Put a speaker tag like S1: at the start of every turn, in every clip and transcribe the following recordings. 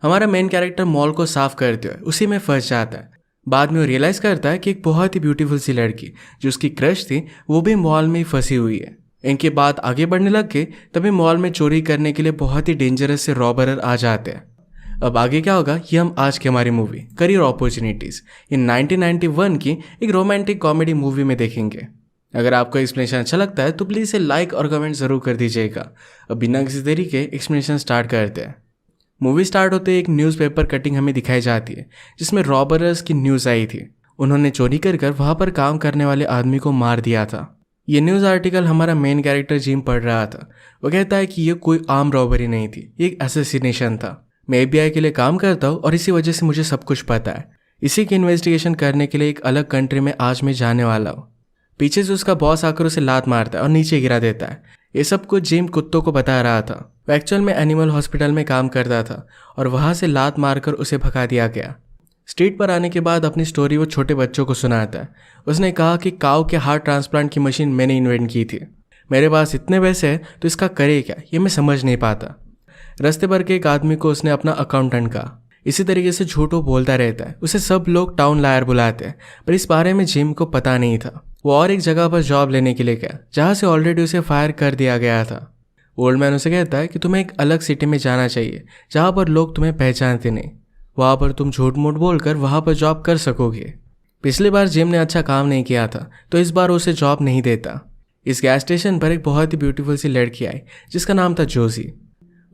S1: हमारा main character mall को साफ करते हुए उसी में फंस जाता है। बाद में वो रियलाइज करता है कि एक बहुत ही ब्यूटीफुल सी लड़की जो उसकी क्रश थी वो भी मॉल में ही फंसी हुई है। इनके बाद आगे बढ़ने लग के तभी मॉल में चोरी करने के लिए बहुत ही डेंजरस से रॉबर आ जाते हैं। अब आगे क्या होगा ये हम आज की हमारी मूवी करियर अपॉर्चुनिटीज इन 1991 की एक रोमांटिक कॉमेडी मूवी में देखेंगे। अगर आपको एक्सप्लेनेशन अच्छा लगता है तो प्लीज़ इसे लाइक और कमेंट ज़रूर कर दीजिएगा। अब बिना किसी देरी के एक्सप्लेनेशन स्टार्ट करते हैं। मूवी स्टार्ट होते ही एक न्यूज़पेपर कटिंग हमें दिखाई जाती है जिसमें रॉबर्स की न्यूज़ आई थी। उन्होंने चोरी कर वहाँ पर काम करने वाले आदमी को मार दिया था। ये न्यूज़ आर्टिकल हमारा मेन कैरेक्टर जिम पढ़ रहा था। वो कहता है कि ये कोई आम रॉबरी नहीं थी, ये एक असैसिनेशन था। मैं FBI के लिए काम करता हूँ और इसी वजह से मुझे सब कुछ पता है। इसी की इन्वेस्टिगेशन करने के लिए एक अलग कंट्री में आज मैं जाने वाला हूँ। पीछे से उसका बॉस आकर उसे लात मारता है और नीचे गिरा देता है। ये सब कुछ जिम कुत्तों को बता रहा था। वो एक्चुअल में एनिमल हॉस्पिटल में काम करता था और वहाँ से लात मारकर उसे भगा दिया गया। स्ट्रीट पर आने के बाद अपनी स्टोरी वो छोटे बच्चों को सुनाता है। उसने कहा कि काऊ के हार्ट ट्रांसप्लांट की मशीन मैंने इन्वेंट की थी। मेरे पास इतने पैसे हैं तो इसका करे क्या, ये मैं समझ नहीं पाता। रास्ते भर के एक आदमी को उसने अपना अकाउंटेंट कहा। इसी तरीके से झूठ वो बोलता रहता है। उसे सब लोग टाउन लायर बुलाते हैं, पर इस बारे में जिम को पता नहीं था। वो और एक जगह पर जॉब लेने के लिए गया जहाँ से ऑलरेडी उसे फायर कर दिया गया था। ओल्ड मैन उसे कहता है कि तुम्हें एक अलग सिटी में जाना चाहिए जहाँ पर लोग तुम्हें पहचानते नहीं। वहाँ पर तुम झूठ मूठ बोलकर वहाँ पर जॉब कर सकोगे। पिछली बार जिम ने अच्छा काम नहीं किया था तो इस बार उसे जॉब नहीं देता। इस गैस स्टेशन पर एक बहुत ही ब्यूटीफुल सी लड़की आई जिसका नाम था जोजी।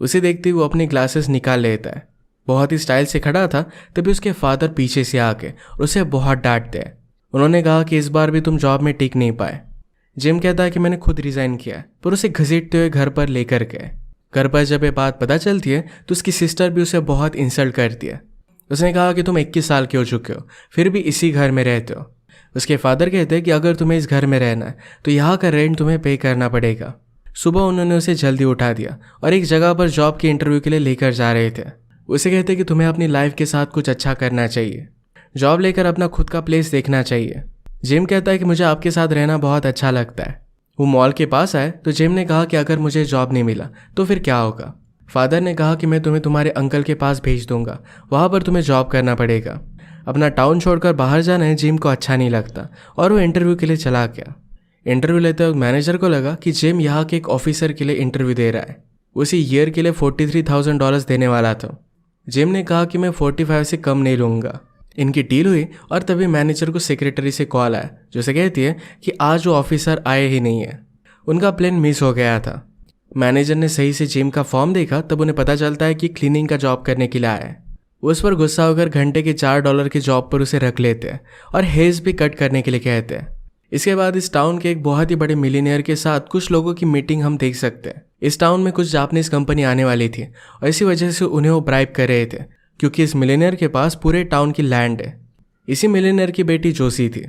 S1: उसे देखते ही वो अपनी ग्लासेस निकाल लेता है। बहुत ही स्टाइल से खड़ा था तभी उसके फादर पीछे से आके और उसे बहुत डांटते हैं। उन्होंने कहा कि इस बार भी तुम जॉब में टिक नहीं पाए। जिम कहता है कि मैंने खुद रिजाइन किया है, पर उसे घसीटते हुए घर पर लेकर गए। घर पर जब ये बात पता चलती है तो उसकी सिस्टर भी उसे बहुत इंसल्ट करती है। उसने कहा कि तुम 21 साल के हो चुके हो फिर भी इसी घर में रहते हो। उसके फादर कहते हैं कि अगर तुम्हें इस घर में रहना है तो यहाँ का रेंट तुम्हें पे करना पड़ेगा। सुबह उन्होंने उसे जल्दी उठा दिया और एक जगह पर जॉब के इंटरव्यू के लिए लेकर जा रहे थे। उसे कहते कि तुम्हें अपनी लाइफ के साथ कुछ अच्छा करना चाहिए, जॉब लेकर अपना खुद का प्लेस देखना चाहिए। जिम कहता है कि मुझे आपके साथ रहना बहुत अच्छा लगता है। वो मॉल के पास आए तो जिम ने कहा कि अगर मुझे जॉब नहीं मिला तो फिर क्या होगा। फादर ने कहा कि मैं तुम्हें तुम्हारे अंकल के पास भेज दूंगा, वहाँ पर तुम्हें जॉब करना पड़ेगा। अपना टाउन छोड़कर बाहर जाना है जिम को अच्छा नहीं लगता और वो इंटरव्यू के लिए चला गया। इंटरव्यू लेते वक्त मैनेजर को लगा कि जिम यहाँ के एक ऑफिसर के लिए इंटरव्यू दे रहा है। उसी ईयर के लिए $43,000 देने वाला था। जिम ने कहा कि मैं 45 से कम नहीं लूँगा। इनकी डील हुई और तभी मैनेजर को सेक्रेटरी से कॉल आया जो उसे कहती है कि आज वो ऑफिसर आए ही नहीं है। उनका प्लान मिस हो गया था। मैनेजर ने सही से जिम का फॉर्म देखा तब उन्हें पता चलता है कि क्लीनिंग का जॉब करने के लिए आया है। उस पर गुस्सा होकर घंटे के $4 की जॉब पर उसे रख लेते हैं और हेज भी कट करने के लिए कहते हैं। इसके बाद इस टाउन के एक बहुत ही बड़े मिलीनियर के साथ कुछ लोगों की मीटिंग हम देख सकते हैं। इस टाउन में कुछ जापानीज कंपनी आने वाली थी और इसी वजह से उन्हें वो ब्राइब कर रहे थे क्योंकि इस मिलीनियर के पास पूरे टाउन की लैंड है। इसी मिलीनियर की बेटी जोशी थी।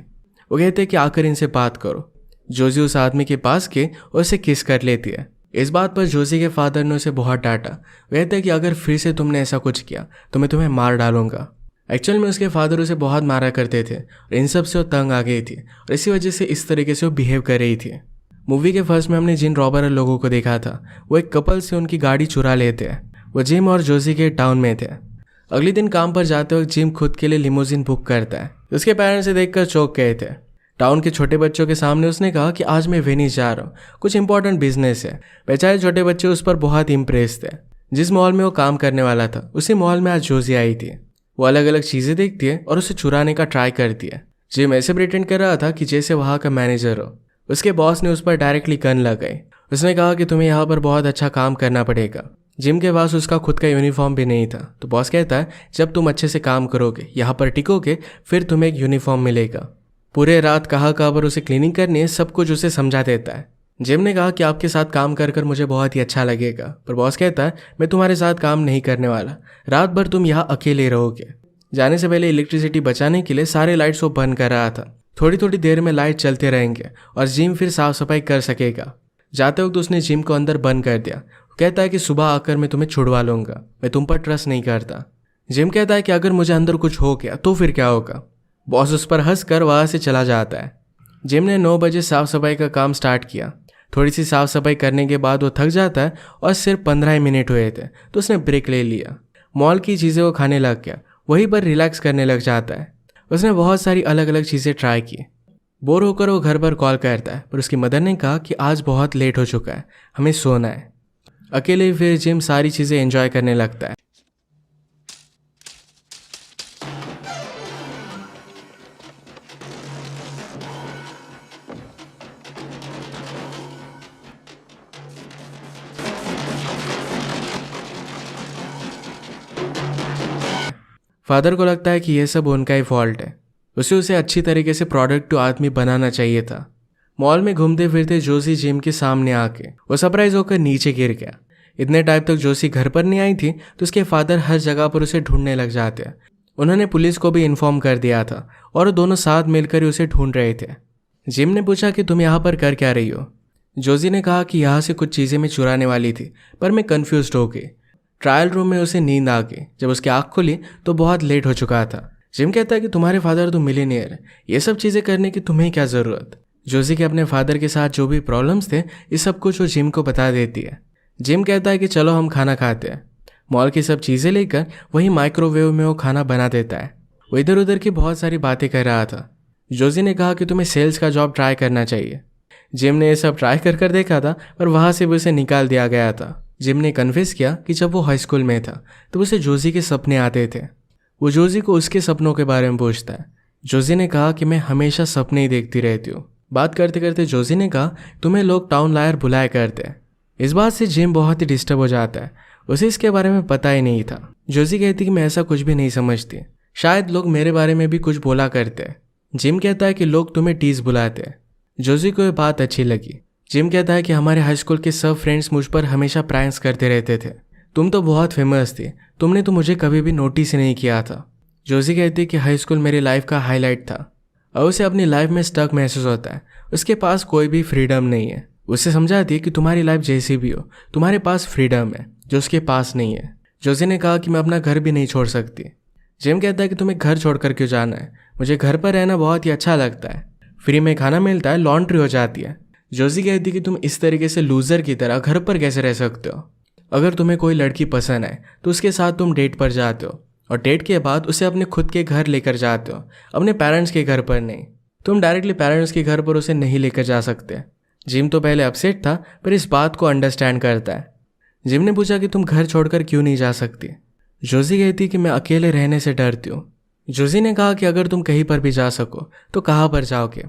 S1: वो कहते हैं कि आकर इनसे बात करो। जोशी उस आदमी के पास के और उसे किस कर लेती है। इस बात पर जोशी के फादर ने उसे बहुत डांटा। वो कहते हैं कि अगर फिर से तुमने ऐसा कुछ किया तो मैं तुम्हें मार डालूंगा। एक्चुअल में उसके फादर उसे बहुत मारा करते थे और इन सब से वो तंग आ गई थी और इसी वजह से इस तरीके से वो बिहेव कर रही थी। मूवी के फर्स्ट में हमने जिन रॉबर लोगों को देखा था वो एक कपल से उनकी गाड़ी चुरा लेते हैं। वो जिम और जोशी के टाउन में थे। अगले दिन काम पर जाते वक्त जिम खुद के लिए लिमोजिन बुक करता है। उसके पेरेंट्स से देखकर चौंक गए थे। टाउन के छोटे बच्चों के सामने उसने कहा कि आज मैं वेनिस जा रहा हूँ, कुछ इंपॉर्टेंट बिजनेस है। बेचारे छोटे बच्चे उस पर बहुत इम्प्रेस थे। जिस मॉल में वो काम करने वाला था उसी मॉल में आज जोशी आई थी। वो अलग अलग चीज़ें देखती है और उसे चुराने का ट्राई करती है। जिम ऐसे प्रिटेंड कर रहा था कि जैसे वहाँ का मैनेजर हो। उसके बॉस ने उस पर डायरेक्टली गन लगाई। उसने कहा कि तुम्हें यहाँ पर बहुत अच्छा काम करना पड़ेगा। जिम के पास उसका खुद का यूनिफॉर्म भी नहीं था तो बॉस कहता है जब तुम अच्छे से काम करोगे, यहाँ पर टिकोगे, फिर तुम्हें एक यूनिफॉर्म मिलेगा। पूरे रात कहाँ पर उसे क्लीनिंग करनी है, सब कुछ उसे समझा देता है। जिम ने कहा कि आपके साथ काम कर मुझे बहुत ही अच्छा लगेगा, पर बॉस कहता है मैं तुम्हारे साथ काम नहीं करने वाला। रात भर तुम यहाँ अकेले रहोगे। जाने से पहले इलेक्ट्रिसिटी बचाने के लिए सारे लाइट्स वो बंद कर रहा था। थोड़ी थोड़ी देर में लाइट चलते रहेंगे और जिम फिर साफ सफाई कर सकेगा। जाते वक्त उसने जिम को अंदर बंद कर दिया। कहता है कि सुबह आकर मैं तुम्हें छुड़वा लूँगा, मैं तुम पर ट्रस्ट नहीं करता। जिम कहता है कि अगर मुझे अंदर कुछ हो गया तो फिर क्या होगा। बॉस उस पर हंसकर वहाँ से चला जाता है। जिम ने 9 बजे साफ सफाई का काम स्टार्ट किया। थोड़ी सी साफ सफाई करने के बाद वो थक जाता है और सिर्फ 15 मिनट हुए थे तो उसने ब्रेक ले लिया। मॉल की चीज़ें वो खाने लग गया, वहीं पर रिलैक्स करने लग जाता है। उसने बहुत सारी अलग अलग चीज़ें ट्राई की। बोर होकर वो घर पर कॉल करता है, पर उसकी मदर ने कहा कि आज बहुत लेट हो चुका है, हमें सोना है। अकेले फिर जिम सारी चीज़ें एंजॉय करने लगता है। फादर को लगता है कि यह सब उनका ही फॉल्ट है, उसे अच्छी तरीके से प्रोडक्टिव आदमी बनाना चाहिए था। मॉल में घूमते फिरते जोशी जिम के सामने आके वो सरप्राइज होकर नीचे गिर गया। इतने टाइम तक जोशी घर पर नहीं आई थी तो उसके फादर हर जगह पर उसे ढूंढने लग जाते हैं। उन्होंने पुलिस को भी इन्फॉर्म कर दिया था और दोनों साथ मिलकर ही उसे ढूंढ रहे थे। जिम ने पूछा कि तुम यहाँ पर कर क्या रही हो। जोशी ने कहा कि यहाँ से कुछ चीज़ें मैं चुराने वाली थी, पर मैं कन्फ्यूज हो गई। ट्रायल रूम में उसे नींद आ गई। जब उसकी आँख खुली तो बहुत लेट हो चुका था। जिम कहता है कि तुम्हारे फादर तो मिलीनियर है, ये सब चीज़ें करने की तुम्हें क्या ज़रूरत। जोशी के अपने फादर के साथ जो भी प्रॉब्लम्स थे ये सब कुछ वो जिम को बता देती है। जिम कहता है कि चलो हम खाना खाते हैं। मॉल की सब चीज़ें लेकर वही माइक्रोवेव में वो खाना बना देता है। वो इधर उधर की बहुत सारी बातें कर रहा था। जोशी ने कहा कि तुम्हें सेल्स का जॉब ट्राई करना चाहिए। जिम ने ये सब ट्राई कर देखा था, पर वहाँ से भी उसे निकाल दिया गया था। जिम ने कन्फेस किया कि जब वो हाई स्कूल में था तो उसे जोशी के सपने आते थे। वो जोशी को उसके सपनों के बारे में पूछता है। जोशी ने कहा कि मैं हमेशा सपने ही देखती रहती हूँ। बात करते करते जोशी ने कहा तुम्हें लोग टाउन लायर बुलाया करते हैं। इस बात से जिम बहुत ही डिस्टर्ब हो जाता है, उसे इसके बारे में पता ही नहीं था। जोशी कहती कि मैं ऐसा कुछ भी नहीं समझती, शायद लोग मेरे बारे में भी कुछ बोला करते हैं। जिम कहता है कि लोग तुम्हें टीज बुलाते हैं। जोशी को ये बात अच्छी लगी। जिम कहता है कि हमारे हाई स्कूल के सब फ्रेंड्स मुझ पर हमेशा प्रैंक्स करते रहते थे, तुम तो बहुत फेमस थी, तुमने तो मुझे कभी भी नोटिस ही नहीं किया था। जोशी कहती कि हाई स्कूल मेरी लाइफ का हाईलाइट था और उसे अपनी लाइफ में स्टक महसूस होता है। उसके पास कोई भी फ्रीडम नहीं है। उसे समझाती है कि तुम्हारी लाइफ जैसी भी हो, तुम्हारे पास फ्रीडम है जो उसके पास नहीं है। जोशी ने कहा कि मैं अपना घर भी नहीं छोड़ सकती। जिम कहता है कि तुम्हें घर छोड़कर क्यों जाना है, मुझे घर पर रहना बहुत ही अच्छा लगता है, फ्री में खाना मिलता है, लॉन्ड्री हो जाती है। जोशी कहती कि तुम इस तरीके से लूजर की तरह घर पर कैसे रह सकते हो। अगर तुम्हें कोई लड़की पसंद है तो उसके साथ तुम डेट पर जाते हो और डेट के बाद उसे अपने खुद के घर लेकर जाते हो, अपने पेरेंट्स के घर पर नहीं। तुम डायरेक्टली पेरेंट्स के घर पर उसे नहीं लेकर जा सकते। जिम तो पहले अपसेट था, पर इस बात को अंडरस्टैंड करता है। जिम ने पूछा कि तुम घर छोड़कर क्यों नहीं जा सकती। जोशी कहती कि मैं अकेले रहने से डरती हूँ। जोशी ने कहा कि अगर तुम कहीं पर भी जा सको तो कहाँ पर जाओगे।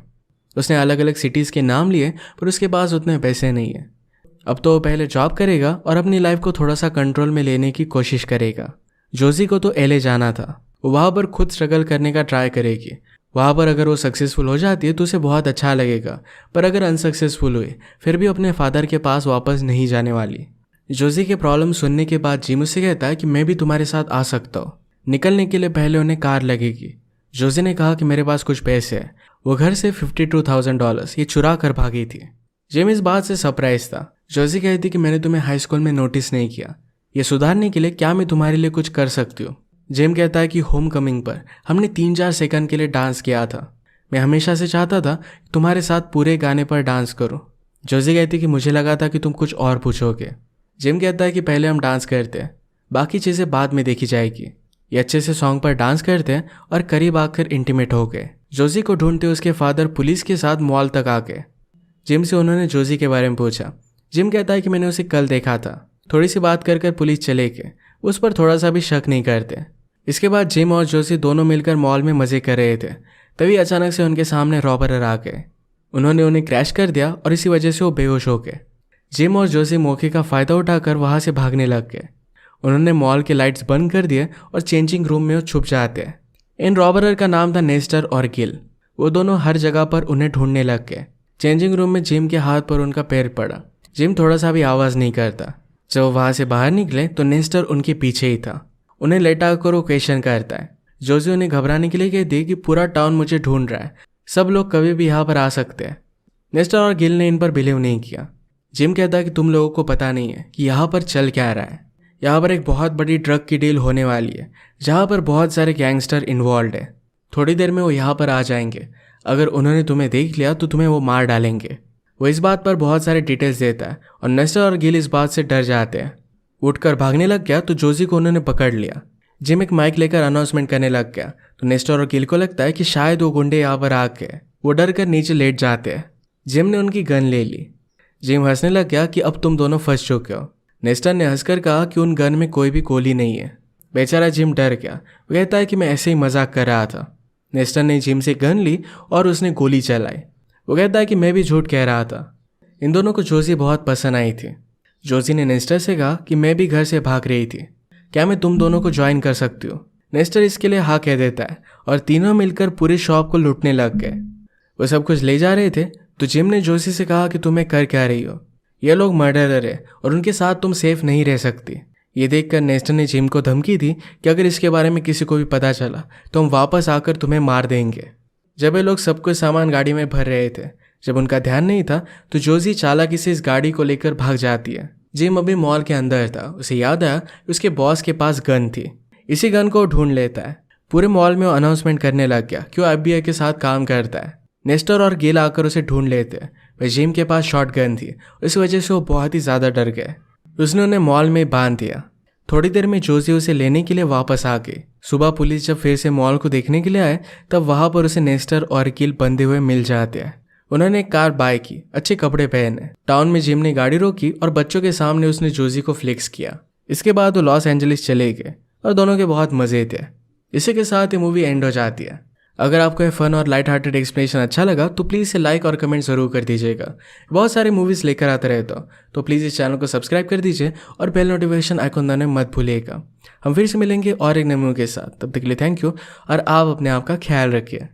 S1: उसने अलग अलग सिटीज़ के नाम लिए, पर उसके पास उतने पैसे नहीं है। अब तो वो पहले जॉब करेगा और अपनी लाइफ को थोड़ा सा कंट्रोल में लेने की कोशिश करेगा। जोशी को तो एलए जाना था, वो वहाँ पर खुद स्ट्रगल करने का ट्राई करेगी। वहाँ पर अगर वो सक्सेसफुल हो जाती है तो उसे बहुत अच्छा लगेगा, पर अगर अनसक्सेसफुल हुई फिर भी अपने फादर के पास वापस नहीं जाने वाली। जोशी के प्रॉब्लम सुनने के बाद जिम उससे कहता है कि मैं भी तुम्हारे साथ आ सकता हूँ। निकलने के लिए पहले उन्हें कार लगेगी। जोशी ने कहा कि मेरे पास कुछ पैसे हैं। वो घर से $52,000 ये चुरा कर भागी थी। जिम इस बात से सरप्राइज था। जोशी कहती कि मैंने तुम्हें हाई स्कूल में नोटिस नहीं किया, ये सुधारने के लिए क्या मैं तुम्हारे लिए कुछ कर सकती हूँ। जिम कहता है कि होम कमिंग पर हमने 3-4 सेकंड के लिए डांस किया था, मैं हमेशा से चाहता था कि तुम्हारे साथ पूरे गाने पर डांस करूँ। जोशी कहती कि मुझे लगा था कि तुम कुछ और पूछोगे। जिम कहता है कि पहले हम डांस करते हैं, बाकी चीज़ें बाद में देखी जाएगी। ये अच्छे से सॉन्ग पर डांस करते हैं और करीब आकर इंटीमेट हो गए। जोशी को ढूंढते उसके फादर पुलिस के साथ मॉल तक आ गए। जिम से उन्होंने जोशी के बारे में पूछा। जिम कहता है कि मैंने उसे कल देखा था। थोड़ी सी बात कर पुलिस चले गए, उस पर थोड़ा सा भी शक नहीं करते। इसके बाद जिम और जोशी दोनों मिलकर मॉल में मज़े कर रहे थे। तभी अचानक से उनके सामने रॉबर आ गए। उन्होंने उन्हें क्रैश कर दिया और इसी वजह से वो बेहोश हो गए। जिम और जोशी मौके का फ़ायदा उठाकर वहाँ से भागने लग गए। उन्होंने मॉल के लाइट्स बंद कर दिए और चेंजिंग रूम में वो छुप जाते हैं। इन रॉबरर का नाम था नेस्टर और गिल। वो दोनों हर जगह पर उन्हें ढूंढने लग गए। चेंजिंग रूम में जिम के हाथ पर उनका पैर पड़ा। जिम थोड़ा सा भी आवाज़ नहीं करता। जब वो वहाँ से बाहर निकले तो नेस्टर उनके पीछे ही था। उन्हें लेटा कर वो क्वेश्चन करता है। जोशी उन्हें घबराने के लिए कहती है कि पूरा टाउन मुझे ढूंढ रहा है, सब लोग कभी भी यहाँ पर आ सकते हैं। नेस्टर और गिल ने इन पर बिलीव नहीं किया। जिम कहता है कि तुम लोगों को पता नहीं है कि यहाँ पर चल क्या रहा है। यहाँ पर एक बहुत बड़ी ड्रग की डील होने वाली है, जहाँ पर बहुत सारे गैंगस्टर इन्वॉल्व है। थोड़ी देर में वो यहाँ पर आ जाएंगे। अगर उन्होंने तुम्हें देख लिया तो तुम्हें वो मार डालेंगे। वो इस बात पर बहुत सारे डिटेल्स देता है और नेस्टर और गिल इस बात से डर जाते हैं। उठकर भागने लग गया तो जोजी को उन्होंने पकड़ लिया। जिम एक माइक लेकर अनाउंसमेंट करने लग गया तो नेस्टर और गिल को लगता है कि शायद वो गुंडे यहाँ पर आ गए। वो डर कर नीचे लेट जाते हैं। जिम ने उनकी गन ले ली। जिम हंसने लग गया कि अब तुम दोनों फंस चुके हो। नेस्टर ने हंसकर कहा कि उन गन में कोई भी गोली नहीं है। बेचारा जिम डर गया। वो कहता है कि मैं ऐसे ही मजाक कर रहा था। नेस्टर ने जिम से गन ली और उसने गोली चलाई। वो कहता है कि मैं भी झूठ कह रहा था। इन दोनों को जोजी बहुत पसंद आई थी। जोजी ने नेस्टर से कहा कि मैं भी घर से भाग रही थी, क्या मैं तुम दोनों को ज्वाइन कर सकती हूँ। नेस्टर इसके लिए हाँ कह देता है और तीनों मिलकर पूरी शॉप को लूटने लग गए। वो सब कुछ ले जा रहे थे तो जिम ने जोशी से कहा कि तुम्हें कर क्या रही हो, ये लोग मर्डरर है और उनके साथ तुम सेफ नहीं रह सकती। ये देखकर नेस्टर ने जिम को धमकी दी कि अगर इसके बारे में किसी को भी पता चला तो हम वापस आकर तुम्हें मार देंगे। जब ये लोग सब कुछ सामान गाड़ी में भर रहे थे, जब उनका ध्यान नहीं था तो जोशी चालाकी से इस गाड़ी को लेकर भाग जाती है। जिम अभी मॉल के अंदर था। उसे याद आया कि उसके बॉस के पास गन थी। इसी गन को ढूंढ लेता है। पूरे मॉल में वो अनाउंसमेंट करने लग गया कि वो FBI के साथ काम करता है। नेस्टर और गिल आकर उसे ढूंढ लेते हैं। वह जिम के पास शॉट गन थी, इस वजह से वो बहुत ही ज़्यादा डर गए। उसने उन्हें मॉल में बांध दिया। थोड़ी देर में जोशी उसे लेने के लिए वापस आ गई। सुबह पुलिस जब फिर से मॉल को देखने के लिए आए तब वहाँ पर उसे नेस्टर और गिल बंधे हुए मिल जाते हैं। उन्होंने एक कार बाय की, अच्छे कपड़े पहने। टाउन में जिम ने गाड़ी रोकी और बच्चों के सामने उसने जोशी को फ्लेक्स किया। इसके बाद वो लॉस एंजलिस चले गए और दोनों के बहुत मज़े थे। इसी के साथ ये मूवी एंड हो जाती है। अगर आपको ये फन और लाइट हार्टेड एक्सप्लेनेशन अच्छा लगा तो प्लीज़ इसे लाइक और कमेंट ज़रूर कर दीजिएगा। बहुत सारे मूवीज़ लेकर आते रहता हूँ तो प्लीज़ इस चैनल को सब्सक्राइब कर दीजिए और बेल नोटिफिकेशन आइकन दबाना मत भूलिएगा। हम फिर से मिलेंगे और एक नए मूवी के साथ। तब तक के लिए थैंक यू और आप अपने आप का ख्याल रखिए।